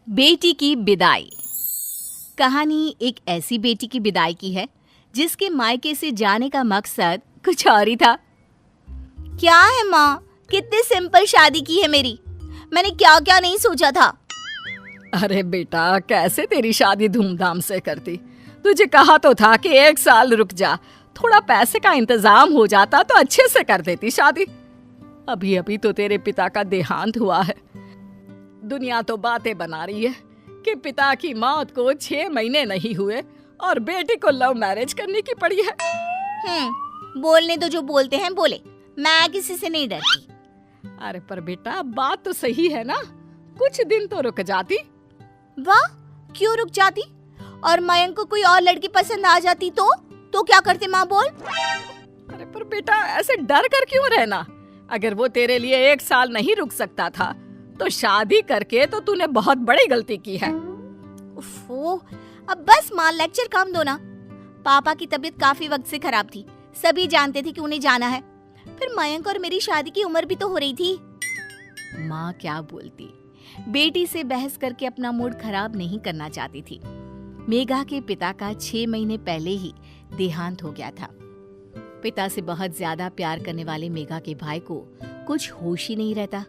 बेटी की विदाई। कहानी एक ऐसी बेटी की विदाई की है जिसके मायके से जाने का मकसद कुछ और ही था। क्या है माँ, कितनी सिंपल शादी की है मेरी। मैंने क्या क्या नहीं सोचा था। अरे बेटा, कैसे तेरी शादी धूमधाम से करती। तुझे कहा तो था कि 1 साल रुक जा, थोड़ा पैसे का इंतजाम हो जाता तो अच्छे से कर देती शादी। अभी अभी तो तेरे पिता का देहांत हुआ है। दुनिया तो बातें बना रही है कि पिता की मौत को 6 महीने नहीं हुए और बेटी को लव मैरिज करने की पड़ी है। बोलने तो जो बोलते हैं बोले, मैं किसी से नहीं डरती। अरे पर बेटा, बात तो सही है ना, कुछ दिन तो रुक जाती। वाह, क्यों रुक जाती? और मयंक को कोई और लड़की पसंद आ जाती तो क्या करते माँ, बोल। अरे पर बेटा, ऐसे डर कर क्यों रहना। अगर वो तेरे लिए 1 साल नहीं रुक सकता था तो शादी करके तो तूने बहुत बड़ी गलती की है। उफ़ो, अब बस माँ, लेक्चर कम दो ना। पापा की तबीयत काफी वक्त से खराब थी, सभी जानते थे कि उन्हें जाना है। फिर मयंक और मेरी शादी की उम्र भी तो हो रही थी। माँ क्या बोलती, बेटी से बहस करके अपना मूड खराब नहीं करना चाहती थी। मेघा के पिता का 6 महीने पहले ही देहांत हो गया था। पिता से बहुत ज्यादा प्यार करने वाले मेघा के भाई को कुछ होश ही नहीं रहता।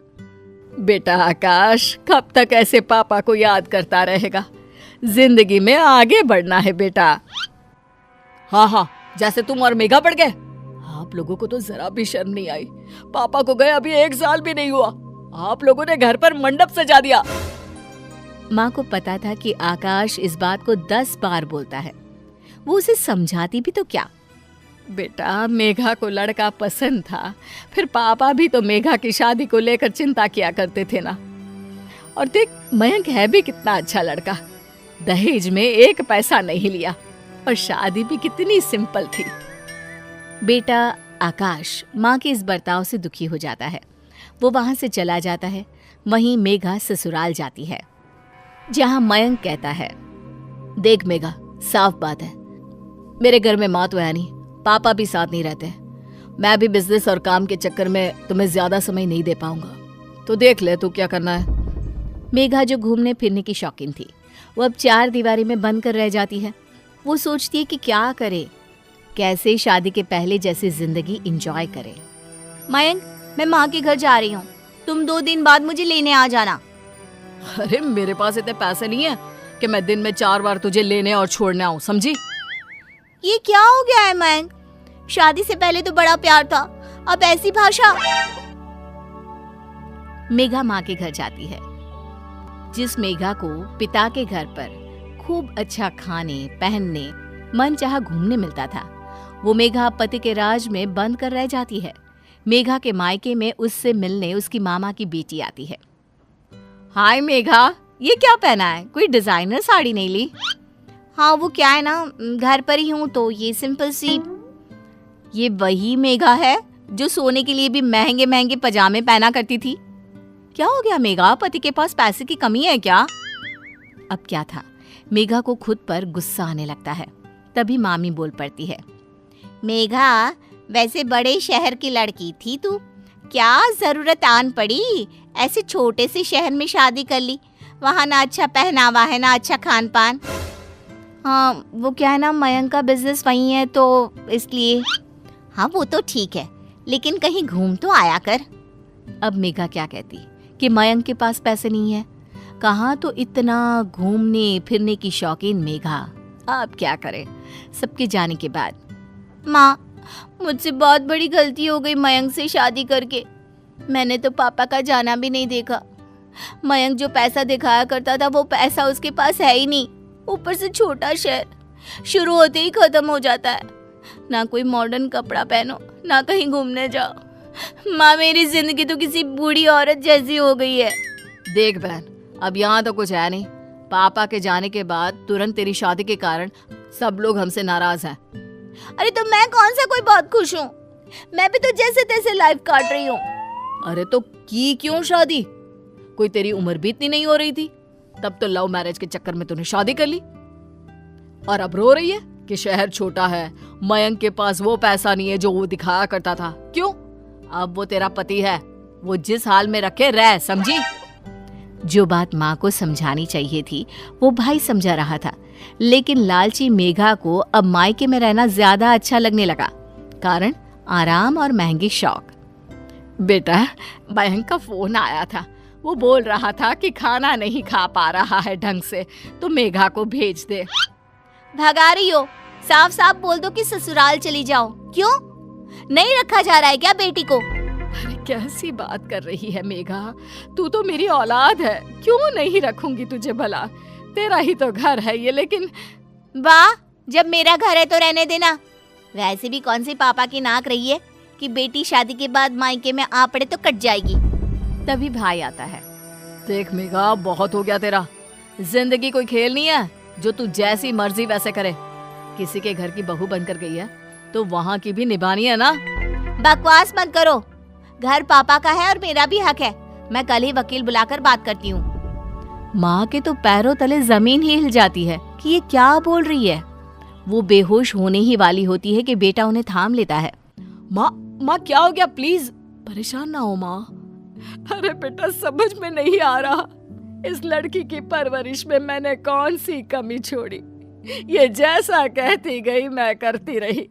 बेटा आकाश, कब तक ऐसे पापा को याद करता रहेगा। जिंदगी में आगे बढ़ना है बेटा। हाँ, जैसे तुम और मेघा बढ़ गए। आप लोगों को तो जरा भी शर्म नहीं आई। पापा को गए अभी 1 साल भी नहीं हुआ, आप लोगों ने घर पर मंडप सजा दिया। माँ को पता था कि आकाश इस बात को 10 बार बोलता है। वो उसे समझाती भी तो क्या। बेटा, मेघा को लड़का पसंद था, फिर पापा भी तो मेघा की शादी को लेकर चिंता किया करते थे ना। और देख, मयंक है भी कितना अच्छा लड़का। दहेज में 1 पैसा नहीं लिया और शादी भी कितनी सिंपल थी। बेटा आकाश माँ के इस बर्ताव से दुखी हो जाता है। वो वहां से चला जाता है। वहीं मेघा ससुराल जाती है, जहां मयंक कहता है, देख मेघा, साफ बात है, मेरे घर में माँ तो है नहीं, पापा भी साथ नहीं रहते। मैं भी बिजनेस और काम के चक्कर में तुम्हें ज्यादा समय नहीं दे पाऊंगा, तो देख ले तू क्या करना है। मेघा जो घूमने फिरने की शौकीन थी, वो अब 4 दीवारी में बंद कर रह जाती है। वो सोचती है कि क्या करे, कैसे शादी के पहले जैसी जिंदगी एंजॉय करे। मयंक, मैं माँ के घर जा रही हूँ, तुम 2 दिन बाद मुझे लेने आ जाना। अरे मेरे पास इतने पैसे नहीं है कि मैं दिन में 4 बार तुझे लेने और छोड़ने आऊं, समझी? ये क्या हो गया है मयंक? शादी से पहले तो बड़ा प्यार था, अब ऐसी भाषा। मेघा माँ के घर जाती है। जिस मेघा को पिता के घर पर खूब अच्छा खाने पहनने मनचाहा घूमने मिलता था, वो मेघा पति के राज में बंद कर रह जाती है। मेघा के मायके में उससे मिलने उसकी मामा की बेटी आती है। हाय मेघा, ये क्या पहना है? कोई डिजाइनर साड़ी नहीं ली? हाँ, वो क्या है ना, घर पर ही हूँ तो ये सिंपल सी। ये वही मेघा है जो सोने के लिए भी महंगे महंगे पजामे पहना करती थी। क्या हो गया मेघा, पति के पास पैसे की कमी है क्या? अब क्या था, मेघा को खुद पर गुस्सा आने लगता है। तभी मामी बोल पड़ती है, मेघा, वैसे बड़े शहर की लड़की थी तू, क्या जरूरत आन पड़ी ऐसे छोटे से शहर में शादी कर ली? वहाँ ना अच्छा पहनावा है ना अच्छा खान पान। हाँ, वो क्या है ना, मयंक का बिजनेस वही है तो इसलिए। हाँ वो तो ठीक है, लेकिन कहीं घूम तो आया कर। अब मेघा क्या कहती कि मयंक के पास पैसे नहीं है। कहाँ तो इतना घूमने फिरने की शौकीन मेघा। अब क्या करे सबके जाने के बाद। माँ, मुझसे बहुत बड़ी गलती हो गई मयंक से शादी करके। मैंने तो पापा का जाना भी नहीं देखा। मयंक जो पैसा दिखाया करता था वो पैसा उसके पास है ही नहीं। ऊपर से छोटा शहर, शुरू होते ही खत्म हो जाता है। ना कोई मॉडर्न कपड़ा पहनो, ना कहीं घूमने जाओ। माँ, मेरी जिंदगी तो किसी बूढ़ी औरत जैसी हो गई है। देख बहन, अब यहाँ तो कुछ है नहीं। पापा के जाने के बाद तुरंत तेरी शादी के कारण सब लोग हमसे नाराज हैं। अरे तो मैं कौन सा कोई बहुत खुश हूँ? मैं भी तो जैसे तैसे लाइफ काट रही हूँ। अरे तो की क्यों शादी? कोई तेरी उम्र भी इतनी नहीं हो रही थी, तब तो लव मैरिज के चक्कर में तूने शादी कर ली। और अब रो रही है कि शहर छोटा है, मयंक के पास वो पैसा नहीं है जो वो दिखाया करता था। क्यों? अब वो तेरा पति है, वो जिस हाल में रखे रह, समझी? जो बात माँ को समझानी चाहिए थी वो भाई समझा रहा था, लेकिन लालची मेघा को अब मायके में रहना ज्यादा अच्छा लगने लगा। कारण आराम और महंगी शौक। बेटा, मयंक का फोन आया था। वो बोल रहा था कि खाना नहीं खा पा रहा है ढंग से, तो मेघा को भेज दे। भगा रही हो? साफ साफ बोल दो कि ससुराल चली जाओ। क्यों नहीं रखा जा रहा है क्या बेटी को? अरे कैसी बात कर रही है मेघा, तू तो मेरी औलाद है, क्यों नहीं रखूंगी तुझे भला? तेरा ही तो घर है ये। लेकिन वाह, जब मेरा घर है तो रहने देना। वैसे भी कौन सी पापा की नाक रही है कि बेटी शादी के बाद मायके में आ पड़े तो कट जाएगी। तभी भाई आता है। देख मेघा, बहुत हो गया तेरा। जिंदगी कोई खेल नहीं है जो तू जैसी मर्जी वैसे करे। किसी के घर की बहू बनकर गई है तो वहाँ की भी निभानी है ना। बकवास मत करो। घर पापा का है और मेरा भी हक है। मैं कल ही वकील बुलाकर बात करती हूँ। माँ के तो पैरों तले जमीन ही हिल जाती है कि ये क्या बोल रही है। वो बेहोश होने ही वाली होती है कि बेटा उन्हें थाम लेता है। माँ क्या हो गया? प्लीज परेशान ना हो माँ। अरे बेटा, समझ में नहीं आ रहा इस लड़की की परवरिश में मैंने कौन सी कमी छोड़ी। ये जैसा कहती गई मैं करती रही।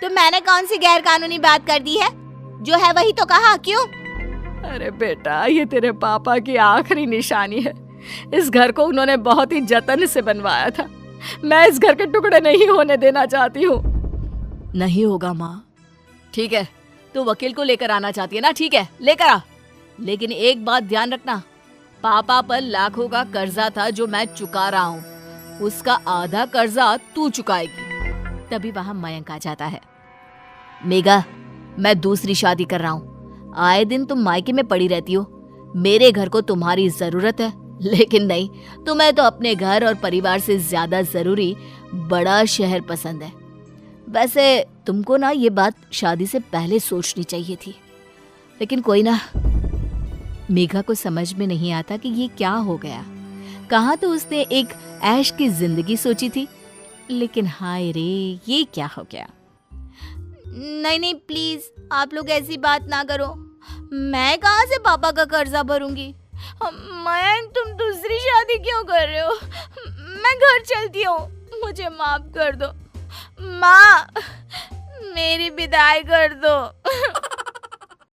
तो मैंने कौन सी गैर कानूनी बात कर दी है? जो है वही तो कहा। क्यों? अरे बेटा, ये तेरे पापा की आखिरी निशानी है। इस घर को उन्होंने बहुत ही जतन से बनवाया था। मैं इस घर के टुकड़े नहीं होने देना चाहती हूँ। नहीं होगा माँ। ठीक है, तू वकील को लेकर आना चाहती है ना? ठीक है, लेकर आ। लेकिन एक बात ध्यान रखना, पापा पर लाखों का कर्जा था जो मैं चुका रहा हूँ, उसका आधा कर्जा तू चुकाएगी। तभी वहां मयंक आ जाता है। मेघा, मैं दूसरी शादी कर रहा हूँ। आए दिन तुम मायके में पड़ी रहती हो। मेरे घर को तुम्हारी जरूरत है, लेकिन नहीं, तुम्हें तो अपने घर और परिवार से ज्यादा जरूरी बड़ा शहर पसंद है। वैसे तुमको ना ये बात शादी से पहले सोचनी चाहिए थी, लेकिन कोई ना। मेघा को समझ में नहीं आता कि ये क्या हो गया। कहाँ तो उसने एक ऐश की जिंदगी सोची थी, लेकिन हाय रे, ये क्या हो गया। नहीं प्लीज, आप लोग ऐसी बात ना करो। मैं कहाँ से पापा का कर्जा भरूंगी? मयंक, तुम दूसरी शादी क्यों कर रहे हो? मैं घर चलती हूँ, मुझे माफ कर दो। माँ, मेरी विदाई कर दो।